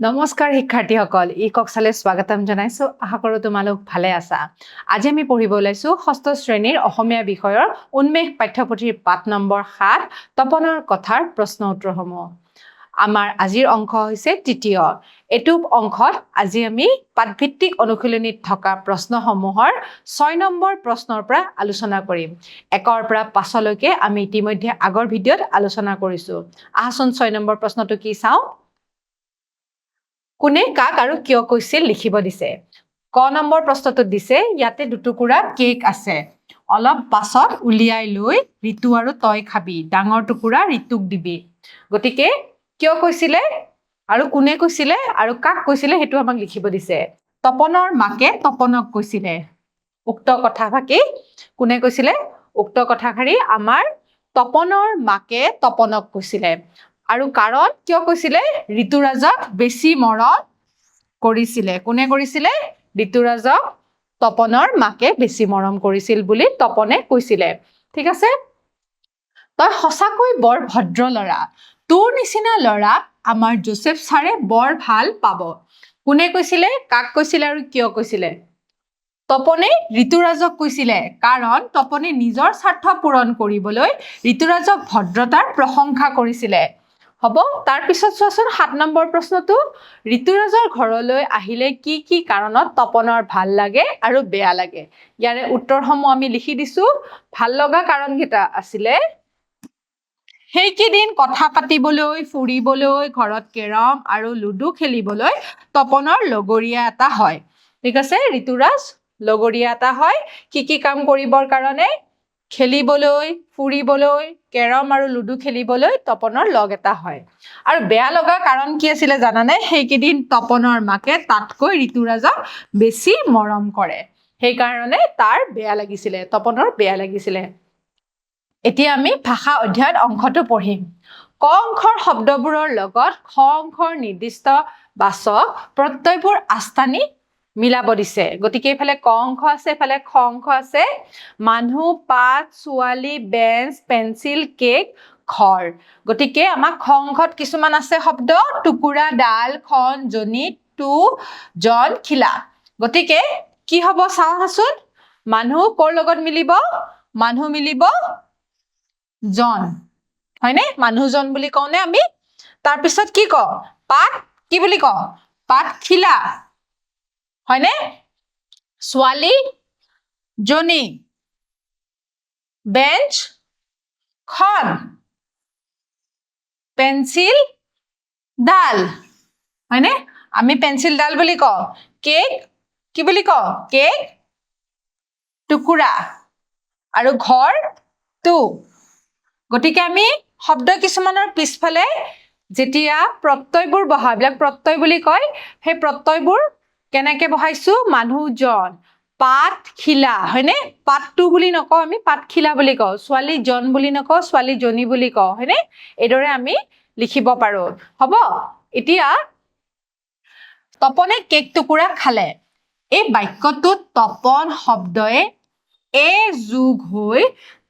নমস্কাৰ শিক্ষাৰ্থীসকল, ই কক্সালে স্বাগতম জনাইছো। আশা কৰোঁ তোমালোক ভালে আছা। আজি আমি পঢ়িব ওলাইছো ষষ্ঠ শ্ৰেণীৰ অসমীয়া বিষয়ৰ উন্মেষ পাঠ্যপুথিৰ পাঠ নম্বৰ 7 তপনৰ কথাৰ প্ৰশ্ন উত্তৰসমূহ। আমাৰ আজিৰ অংশ হৈছে তৃতীয়। এইটো অংশত আজি আমি পাঠভিত্তিক অনুশীলনীত থকা প্ৰশ্নসমূহৰ 6 নম্বৰ প্ৰশ্নৰ পৰা আলোচনা কৰিম। 1ৰ পৰা 5লৈকে আমি ইতিমধ্যে আগৰ ভিডিঅ'ত আলোচনা কৰিছো। আহাচোন 6 নম্বৰ প্ৰশ্নটো কি চাওঁ। কোনে কাক আৰু কিয় কৈছিল লিখিব দিছে। ক নম্বৰ প্ৰশ্নটোত দিছে ইয়াতে দুটুকুৰা কেক আছে। অলপ পাছত উলিয়াই লৈ ঋতু আৰু তই খাবি। ডাঙৰ টুকুৰা ঋতুক দিবি। গতিকে কিয় কৈছিলে আৰু কোনে কৈছিলে আৰু কাক কৈছিলে সেইটো আমাক লিখিব দিছে। তপনৰ মাকে তপনক কৈছিলে। উক্ত কথাফাকি কোনে কৈছিলে? উক্ত কথাষাৰি আমাৰ তপনৰ মাকে তপনক কৈছিলে। আৰু কাৰণ কিয় কৈছিলে? ঋতুৰাজক বেছি মৰম কৰিছিলে। কোনে কৰিছিলে? ঋতুৰাজক তপনৰ মাকে বেছি মৰম কৰিছিল বুলি তপনে কৈছিলে। ঠিক আছে? তই সঁচাকৈ বৰ ভদ্ৰ ল'ৰা। তোৰ নিচিনা ল'ৰাক আমাৰ জোচেফ ছাৰে বৰ ভাল পাব। কোনে কৈছিলে? কাক কৈছিলে আৰু কিয় কৈছিলে? তপনে ঋতুৰাজক কৈছিলে কাৰণ তপনে নিজৰ স্বাৰ্থ পূৰণ কৰিবলৈ ঋতুৰাজক ভদ্ৰতাৰ প্ৰশংসা কৰিছিলে। হ'ব, তাৰ পিছত চোৱাচোন 7 নম্বৰ প্ৰশ্নটো। ঋতুৰাজৰ ঘৰলৈ আহিলে কি কি কাৰণত তপনৰ ভাল লাগে আৰু বেয়া লাগে? ইয়াৰে উত্তৰসমূহ আমি লিখি দিছো। ভাল লগা কাৰণকেইটা আছিলে সেইকেইদিন কথা পাতিবলৈ, ফুৰিবলৈ, ঘৰত কেৰম আৰু লুডু খেলিবলৈ তপনৰ লগৰীয়া এটা হয়। ঠিক আছে? ঋতুৰাজ লগৰীয়া এটা হয়। কি কি কাম কৰিবৰ কাৰণে? খেলিবলৈ, ফুৰিবলৈ, কেৰম আৰু লুডু খেলিবলৈ তপনৰ লগ এটা হয়। আৰু বেয়া লগা কাৰণ কি আছিলে জানানে? সেইকেইদিন তপনৰ মাকে তাতকৈ ঋতুৰাজক বেছি মৰম কৰে। সেইকাৰণে তাৰ বেয়া লাগিছিলে, তপনৰ বেয়া লাগিছিলে। এতিয়া আমি ভাষা অধ্যয়ন অংশটো পঢ়িম। ক অংশৰ শব্দবোৰৰ লগত খ অংশৰ নিৰ্দিষ্ট বাচক প্ৰত্যয়বোৰ আস্থানি মিলাব দিছে। গতিকে এইফালে ক অংশ আছে, এইফালে খ অংশ আছে। মানুহ, পাত, ছোৱালী, বেঞ্চ, পেঞ্চিল, কেক, ঘৰ। গতিকে আমাক খ অংশত কিছুমান আছে শব্দ। টুকুৰা, ডাল, খন, জনি, টু, জন, খিলা। গতিকে কি হ'ব চাওঁচোন। মানুহ কৰ লগত মিলিব? মানুহ মিলিব জন। হয়নে? মানুহজন বুলি কওঁনে আমি? তাৰপিছত কি কওঁ? পাত কি বুলি কওঁ? পাতখিলা। হয়নে? ছোৱালী জনি। বেঞ্চ খন। পেঞ্চিল ডাল। হয়নে? আমি পেঞ্চিল ডাল বুলি কওঁ। কেক কি বুলি কওঁ? কেক টুকুৰা। আৰু ঘৰ টু। গতিকে আমি শব্দ কিছুমানৰ পিছফালে যেতিয়া প্ৰত্যয়বোৰ বহাও, এইবিলাক প্ৰত্যয় বুলি কয়, সেই প্ৰত্যয়বোৰ কেনেকে বহাইছো? মানুহজন, পাতখিলা। হয়নে? পাতটো বুলি নকওঁ আমি, পাতখিলা বুলি কওঁ। ছোৱালী জন বুলি নকওঁ, ছোৱালী জনী বুলি কওঁ। হয়নে? এইদৰে আমি লিখিব পাৰো। হ'ব? এতিয়া তপনে কেক টুকুৰা খালে। এই বাক্যটোত তপন শব্দই এ যোগ হৈ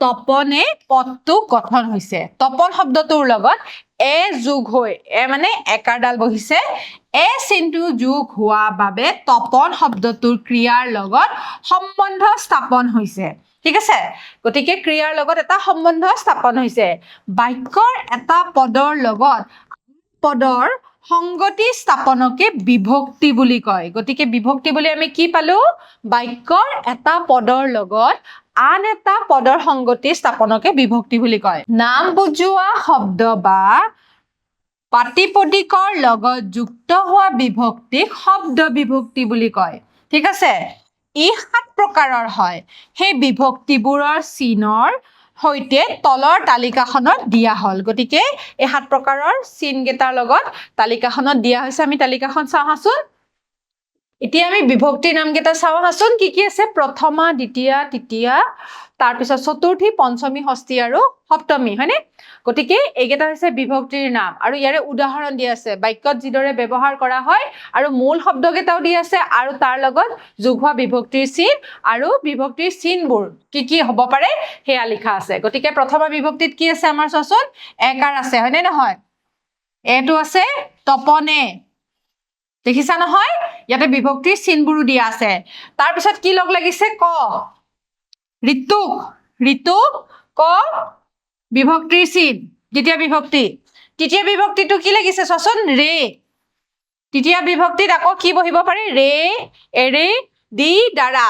তপনে পদটো গঠন হৈছে। তপন শব্দটোৰ লগত এ যোগ হৈ, এ মানে একাৰডাল বহিছে। এ চিনটো যোগ হোৱা বাবে তপন শব্দটোৰ ক্ৰিয়াৰ লগত সম্বন্ধ স্থাপন হৈছে। ঠিক আছে? গতিকে ক্ৰিয়াৰ লগত এটা সম্বন্ধ স্থাপন হৈছে। বাক্যৰ এটা পদৰ লগত পদৰ সংগতি স্থাপনকে বিভক্তি বুলি কয়। গতিকে বিভক্তি বুলি আমি কি পালো? বাক্যৰ এটা পদৰ লগত আন এটা পদৰ সংগতি স্থাপনকে বিভক্তি বুলি কয়। নাম বুজোৱা শব্দ বা প্ৰাতিপদিকৰ লগত যুক্ত হোৱা বিভক্তিক শব্দ বিভক্তি বুলি কয়। ঠিক আছে? ই 7 প্ৰকাৰৰ হয়। সেই বিভক্তিবোৰৰ চিনৰ সৈতে তলৰ তালিকাখনত দিয়া হল। গতিকে এই 7 প্ৰকাৰৰ চিন কেইটাৰ লগত তালিকাখনত দিয়া হৈছে। আমি তালিকাখন চাওঁ আহাচোন। এতিয়া আমি বিভক্তিৰ নামকেইটা চাওঁ আহাচোন। কি কি আছে? প্ৰথমা, দ্বিতীয়া, তৃতীয়া, তাৰপিছত চতুৰ্থী, পঞ্চমী, ষষ্ঠী আৰু সপ্তমী। হয়নে? গতিকে এইকেইটা হৈছে বিভক্তিৰ নাম। আৰু ইয়াৰে উদাহৰণ দিয়া আছে। বাক্যত যিদৰে ব্যৱহাৰ কৰা হয় আৰু মূল শব্দকেইটাও দিয়া আছে আৰু তাৰ লগত যোগ হোৱা বিভক্তিৰ চিন আৰু বিভক্তিৰ চিনবোৰ কি কি হ'ব পাৰে সেয়া লিখা আছে। গতিকে প্ৰথমা বিভক্তিত কি আছে আমাৰ চোৱাচোন? একাৰ আছে। হয়নে নহয়? এটো আছে তপনে। দেখিছা নহয় ইয়াতে বিভক্তিৰ চিনবোৰো দিয়া আছে তাৰ পিছত কি লগ লাগিছে ক ঋতু ক বিভক্তিৰ চিন দ্বিতীয় বিভক্তিটো কি লাগিছে চোৱাচোন ৰে তৃতীয় বিভক্তিত আকৌ কি বহিব পাৰি ৰে এৰে দি দ্বাৰা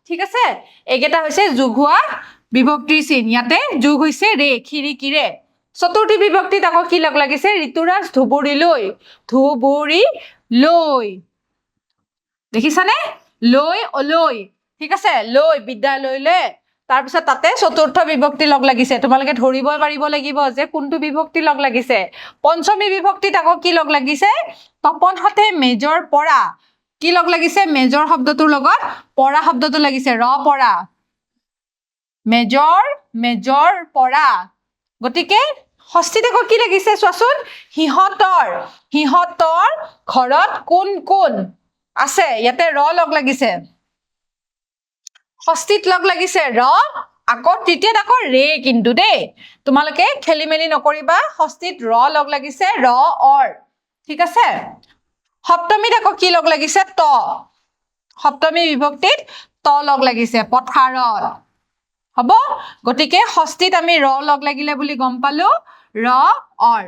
ঠিক আছে এইকেইটা হৈছে যোগ হোৱা বিভক্তিৰ চিন ইয়াতে যোগ হৈছে ৰে খিৰিকিৰে চতুৰ্থী বিভক্তিত আকৌ কি লগ লাগিছে ঋতুৰাজ ধুবুৰীলৈ দেখিছানে লৈ অলৈ ঠিক আছে লৈ বিদ্যালয়লৈ তাৰ পিছত তাতে চতুৰ্থ বিভক্তি লগ লাগিছে তোমালোকে ধৰিব পাৰিব লাগিব যে কোনটো বিভক্তি লগ লাগিছে পঞ্চমী বিভক্তিত আকৌ কি লগ লাগিছে তপনহঁতে মেজৰ পৰা কি লগ লাগিছে মেজৰ শব্দটোৰ লগত পৰা শব্দটো লাগিছে ৰ পৰা মেজৰ পৰা গতিকে ষষ্ঠীত আকৌ কি লাগিছে চোৱাচোন সিহঁতৰ ঘৰত কোন আছে ইয়াতে ৰ লগ লাগিছে ষষ্ঠীত লগ লাগিছে ৰ আকৌ তৃতীয়ত আকৌ ৰে কিন্তু দেই তোমালোকে খেলি মেলি নকৰিবা ষষ্ঠীত ৰ লগ লাগিছে ৰ অৰ ঠিক আছে সপ্তমীত আকৌ কি লগ লাগিছে ত সপ্তমী বিভক্তিত ত লগ লাগিছে পথাৰত হ'ব গতিকে ষষ্ঠীত আমি ৰ লগ লাগিলে বুলি গম পালো ৰ অৰ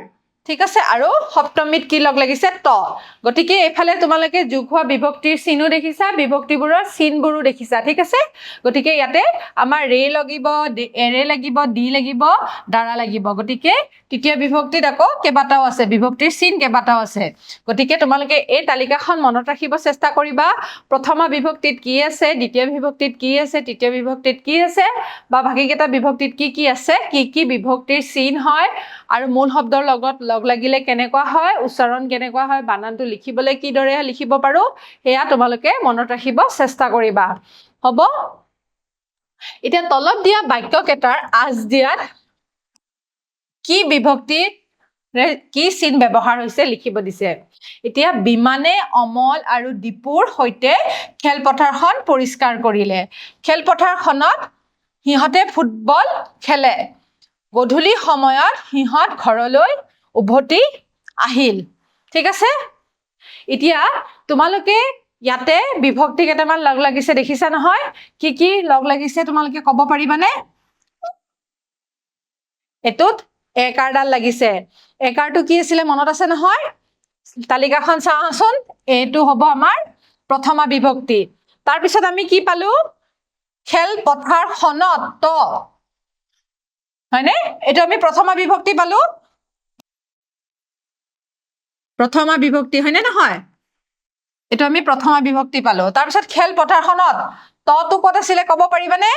ঠিক আছে আৰু সপ্তমীত কি লগ লাগিছে ত গতিকে এফালে তোমালোকে যোগ হোৱা বিভক্তিৰ চিনো দেখিছা বিভক্তিবোৰৰ চিনবোৰো দেখিছা ঠিক আছে গতিকে ইয়াতে আমাৰ ৰে লাগিব এৰে লাগিব দি লাগিব দ্বাৰা লাগিব গতিকে তৃতীয় বিভক্তিত আকৌ কেইবাটাও আছে বিভক্তিৰ চিন কেইবাটাও আছে গতিকে তোমালোকে এই তালিকাখন মনত ৰাখিব চেষ্টা কৰিবা প্ৰথম বিভক্তিত কি আছে দ্বিতীয় বিভক্তিত কি আছে তৃতীয় বিভক্তিত কি আছে বা বাকিকেইটা বিভক্তিত কি আছে কি বিভক্তিৰ চিন হয় আৰু মূল শব্দৰ লগত লগ লাগিলে কেনেকুৱা হয় উচ্চাৰণ কেনেকুৱা হয় বানানটো লিখিবলৈ কিদৰে লিখিব পাৰো সেয়া তোমালোকে মনত ৰাখিব চেষ্টা কৰিবা হ'ব এতিয়া তলত দিয়া বাক্যকেইটাৰ আজ দিয়াত কি বিভক্তিৰ কি চিন ব্যৱহাৰ হৈছে লিখিব দিছে এতিয়া বিমানে অমল আৰু দীপুৰ সৈতে খেলপথাৰখন পৰিষ্কাৰ কৰিলে খেলপথাৰখনত সিহঁতে ফুটবল খেলে গধূলি সময়ত সিহঁত ঘৰলৈ উভতি আহিল ঠিক আছে এতিয়া তোমালোকে ইয়াতে বিভক্তি কেইটামান লগ লাগিছে দেখিছা নহয় কি লগ লাগিছে তোমালোকে ক'ব পাৰিবানে এটোত একাৰডাল লাগিছে একাৰটো কি আছিলে মনত আছে নহয় তালিকাখন চাওঁচোন এইটো হ'ব আমাৰ প্ৰথমা বিভক্তি তাৰ পিছত আমি কি পালো খেলপথাৰখনত ত হয়নে এইটো আমি প্ৰথমা বিভক্তি পালো প্ৰথমা বিভক্তি হয়নে নহয় এইটো আমি প্ৰথমা বিভক্তি পালো তাৰ পিছত খেলপথাৰখনত তটো ক'ত আছিলে ক'ব পাৰিবানে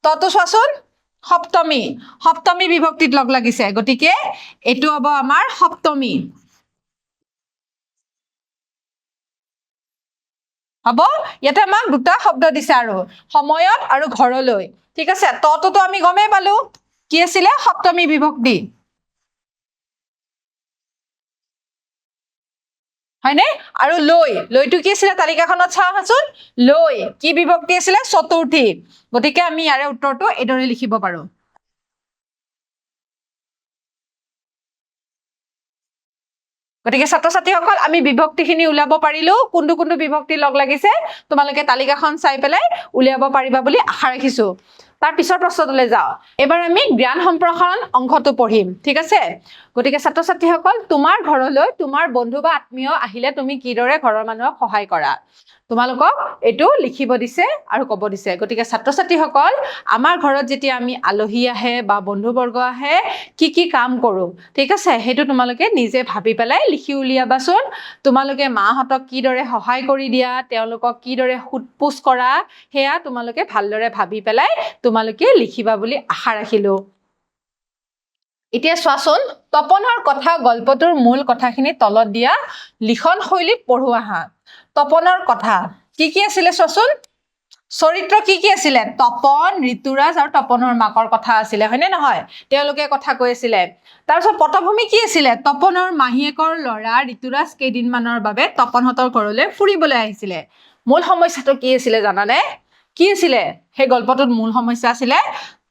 তটো চোৱাচোন সপ্তমী বিভক্তিত লগ লাগিছে গতিকে এইটো হ'ব আমাৰ সপ্তমী হ'ব ইয়াতে আমাক দুটা শব্দ দিছে আৰু সময়ত আৰু ঘৰলৈ ঠিক আছে তটোতো আমি গমেই পালো কি আছিলে সপ্তমী বিভক্তি হয়নে আৰু লৈটো কি আছিলে তালিকাখনত চাওঁচোন লৈ কি বিভক্তি আছিলে চতুৰ্থী গতিকে আমি ইয়াৰে উত্তৰটো এইদৰে লিখিব পাৰো গতিকে ছাত্ৰ ছাত্ৰীসকল আমি বিভক্তিখিনি উলিয়াব পাৰিলো কোনটো বিভক্তি লগ লাগিছে তোমালোকে তালিকাখন চাই পেলাই উলিয়াব পাৰিবা বুলি আশা ৰাখিছো তাৰ পিছৰ প্ৰশ্নটোলৈ যাওঁ এবাৰ আমি জ্ঞান সম্প্ৰসাৰণ অংশটো পঢ়িম ঠিক আছে গতিকে ছাত্ৰ ছাত্ৰীসকল তোমাৰ ঘৰলৈ তোমাৰ বন্ধু বা আত্মীয় আহিলে তুমি কিদৰে ঘৰৰ মানুহক সহায় কৰা তোমালোকক এইটো লিখিব দিছে আৰু ক'ব দিছে গতিকে ছাত্ৰ ছাত্ৰীসকল আমাৰ ঘৰত যেতিয়া আমি আলহী আহে বা বন্ধুবৰ্গ আহে কি কাম কৰো ঠিক আছে সেইটো তোমালোকে নিজে ভাবি পেলাই লিখি উলিয়াবাচোন তোমালোকে মাহঁতক কিদৰে সহায় কৰি দিয়া তেওঁলোকক কিদৰে সুধপোছ কৰা সেয়া তোমালোকে ভালদৰে ভাবি পেলাই তোমালোকে লিখিবা বুলি আশা ৰাখিলো এতিয়া চোৱাচোন তপনৰ কথা গল্পটোৰ মূল কথাখিনি তলত দিয়া লিখন শৈলীত পঢ়োৱা আহা তপনৰ কথা কি আছিলে চোৱাচোন চৰিত্ৰ কি আছিলে তপন ঋতুৰাজ আৰু তপনৰ মাকৰ কথা আছিলে হয়নে নহয় তেওঁলোকে কথা কৈ আছিলে তাৰপিছত পটভূমি কি আছিলে তপনৰ মাহীয়েকৰ ল'ৰা ঋতুৰাজ কেইদিনমানৰ বাবে তপনহঁতৰ ঘৰলৈ ফুৰিবলৈ আহিছিলে মূল সমস্যাটো কি আছিলে জানানে কি আছিলে সেই গল্পটোত মূল সমস্যা আছিলে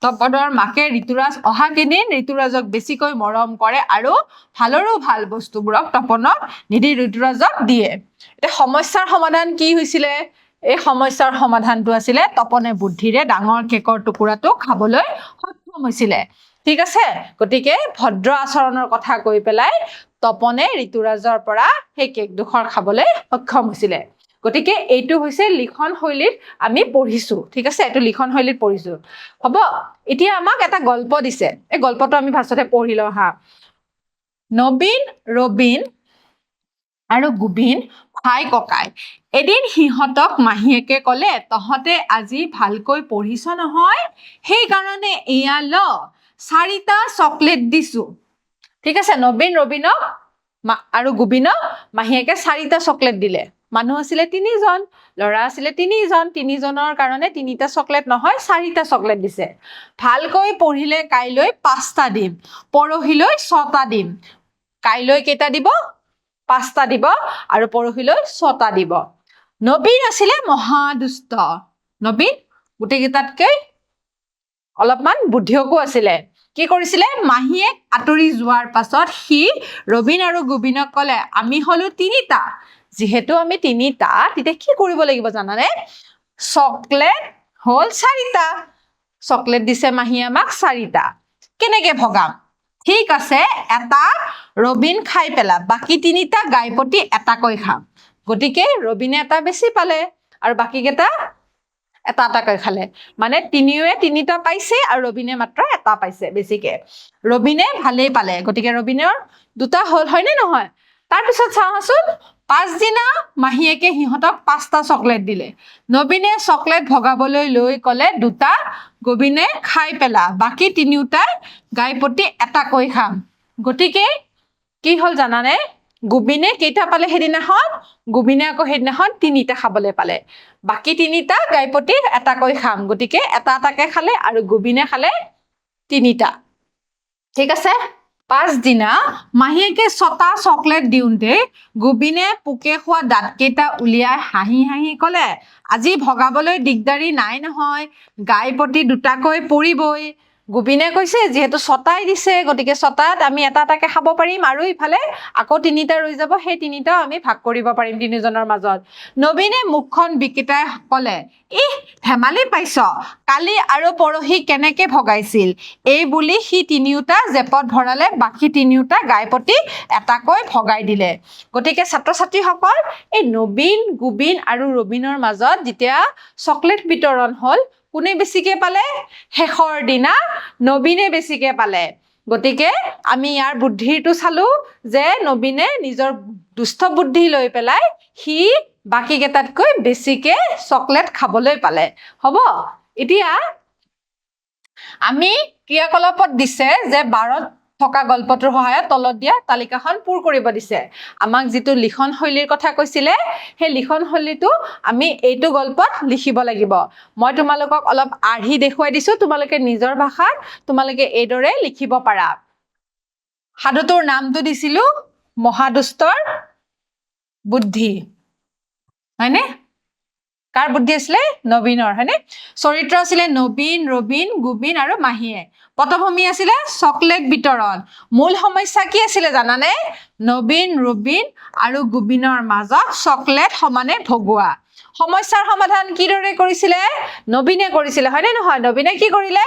তপনৰ মাকে ঋতুৰাজ অহা কেইদিন ঋতুৰাজক বেছিকৈ মৰম কৰে আৰু ভালৰো ভাল বস্তুবোৰক তপনক নিদি ঋতুৰাজক দিয়ে। এতিয়া সমস্যাৰ সমাধান কি হৈছিলে? এই সমস্যাৰ সমাধানটো আছিলে তপনে বুদ্ধিৰে ডাঙৰ কেকৰ টুকুৰাটো খাবলৈ সক্ষম হৈছিলে। ঠিক আছে, গতিকে ভদ্ৰ আচৰণৰ কথা কৈ পেলাই তপনে ঋতুৰাজৰ পৰা সেই কেকডোখৰ খাবলৈ সক্ষম হৈছিলে। গতিকে এইটো হৈছে লিখন শৈলীত আমি পঢ়িছো। ঠিক আছে, এইটো লিখন শৈলীত পঢ়িছো। হ'ব, এতিয়া আমাক এটা গল্প দিছে। এই গল্পটো আমি ফাৰ্ষ্টতে পঢ়ি লওঁ হা। নবীন, ৰবীন আৰু গোবিন ভাই ককাই। এদিন সিহঁতক মাহীয়েকে ক'লে, তহঁতে আজি ভালকৈ পঢ়িছ নহয়, সেইকাৰণে এয়া ল 4টা চকলেট দিছো। ঠিক আছে, নবীন, ৰবীনক আৰু গোবিনক মাহীয়েকে 4টা চকলেট দিলে। মানুহ আছিলে 3জন, ল'ৰা আছিলে 3জন, 3জনৰ কাৰণে 3টা চকলেট নহয় 4টা চকলেট দিছে। ভালকৈ পঢ়িলে কাইলৈ 5টা দিম, পৰহিলৈ 6টা দিম। কাইলৈ কেইটা দিব? 5টা দিব আৰু পৰহিলৈ 6টা দিব। নবীন আছিলে মহাদুষ্ট। নবীন গোটেইকেইটাতকৈ অলপমান বুদ্ধিয়কো আছিলে। কি কৰিছিলে? মাহীয়েক আঁতৰি যোৱাৰ পাছত সি ৰবীন আৰু গোবিনক ক'লে, আমি হলো 3টা, যিহেতু আমি 3টা, তেতিয়া কি কৰিব লাগিব জানানে? চকলেট হ'ল 4টা। চকলেট দিছে মাহীয়ে আমাক 4টা। কেনেকে ভগাম? ঠিক আছে, এটা ৰবীন খাই পেলা, বাকী 3টা গাইপতি এটাকৈ খাম। গতিকে ৰবীনে এটা বেছি পালে আৰু বাকীকেইটা এটা এটাকৈ খালে। মানে 3টা পাইছে আৰু ৰবীনে মাত্ৰ এটা পাইছে বেছিকে। ৰবীনে ভালেই পালে, গতিকে ৰবীনৰ 2টা হ'ল, হয়নে নহয়? তাৰপিছত চাওঁচোন, পাছদিনা মাহীয়েকে সিহঁতক 5টা চকলেট দিলে। নবীনে চকলেট ভগাবলৈ লৈ ক'লে, 2টা গোবিনে খাই পেলা, বাকী 3টাই গাইপতি এটাকৈ খাম। গতিকে কি হ'ল জানানে? গোবিনে কেইটা পালে সেইদিনাখন? গোবিনে আকৌ সেইদিনাখন 3টা খাবলৈ পালে। বাকী 3টা গাইপতি এটাকৈ খাম, গতিকে এটা এটাকে খালে আৰু গোবিনে খালে 3টা। ঠিক আছে, পাছদিনা মাহীয়েকে 6টা চকলেট দিওঁতে গোবিনে পোকে খোৱা দাঁতকেইটা উলিয়াই হাঁহি হাঁহি ক'লে, আজি ভগাবলৈ দিগদাৰী নাই নহয়, গাইপতি 2টাকৈ পৰিবই। গোবিনে কৈছে, যিহেতু 6টাই দিছে, গতিকে 6টাত আমি এটা এটাকে খাব পাৰিম আৰু ইফালে আকৌ 3টা ৰৈ যাব, সেই 3টাও আমি ভাগ কৰিব পাৰিম 3জনৰ মাজত। নবীনে মুখখন বিকিটাই ক'লে, ইহ, ধেমালি পাইছ, কালি আৰু পৰহি কেনেকে ভগাইছিল? এই বুলি সি 3টা জেপত ভৰালে, বাকী 3টা গাইপতি এটাকৈ ভগাই দিলে। গতিকে ছাত্ৰ ছাত্ৰীসকল, এই নবীন, গোবিন আৰু ৰবীনৰ মাজত যেতিয়া চকলেট বিতৰণ হ'ল, কোনে বেছিকে পালে? শেষৰ দিনা নবীনে বেছিকে পালে। গতিকে আমি ইয়াৰ বুদ্ধিটো চালো যে নবীনে নিজৰ দুষ্ট বুদ্ধি লৈ পেলাই সি বাকী কেইটাতকৈ বেছিকে চকলেট খাবলৈ পালে। হ'ব, এতিয়া আমি ক্ৰিয়াকলাপত দিছে যে 12ত থকা গল্পটোৰ সহায়ত তলত দিয়া তালিকাখন পূৰ কৰিব দিছে। আমাক যিটো লিখন শৈলীৰ কথা কৈছিলে, সেই লিখন শৈলীটো আমি এইটো গল্পত লিখিব লাগিব। মই তোমালোকক অলপ আৰ্হি দেখুৱাই দিছো, তোমালোকে নিজৰ ভাষাত তোমালোকে এইদৰে লিখিব পাৰা। সাধুটোৰ নামটো দিছিলো মহাদুষ্টৰ বুদ্ধি, হয়নে? কাৰ বুদ্ধি আছিলে? নবীনৰ, হয়নে? চৰিত্ৰ আছিলে নবীন, ৰবীন, গোবিন আৰু মাহীয়ে। পটভূমি আছিলে চকলেট বিতৰণ। মূল সমস্যা কি আছিলে জানানে? নবীন, ৰবীন আৰু গোবিনৰ মাজত চকলেট সমানে ভগোৱা। সমস্যাৰ সমাধান কিদৰে কৰিছিলে? নবীনে কৰিছিলে, হয়নে নহয়? নবীনে কি কৰিলে?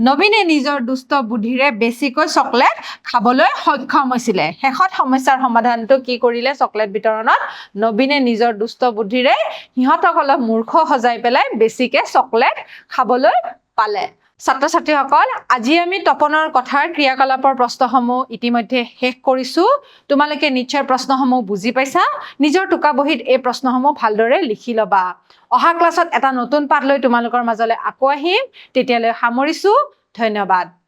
নবীনে নিজৰ দুষ্ট বুদ্ধিৰে বেছিকৈ চকলেট খাবলৈ সক্ষম হৈছিলে। শেষত সমস্যাৰ সমাধানটো কি কৰিলে? চকলেট বিতৰণত নবীনে নিজৰ দুষ্ট বুদ্ধিৰে সিহঁতক অলপ মূৰ্খ সজাই পেলাই বেছিকে চকলেট খাবলৈ পালে। ছাত্ৰ ছাত্ৰীসকল, আজি আমি তপনৰ কথাৰ ক্ৰিয়াকলাপৰ প্ৰশ্নসমূহ ইতিমধ্যে শেষ কৰিছো। তোমালোকে নিশ্চয় প্ৰশ্নসমূহ বুজি পাইছা। নিজৰ টোকা বহীত এই প্ৰশ্নসমূহ ভালদৰে লিখি ল'বা। অহা ক্লাছত এটা নতুন পাঠ লৈ তোমালোকৰ মাজলৈ আকৌ আহিম। তেতিয়ালৈ সামৰিছো। ধন্যবাদ।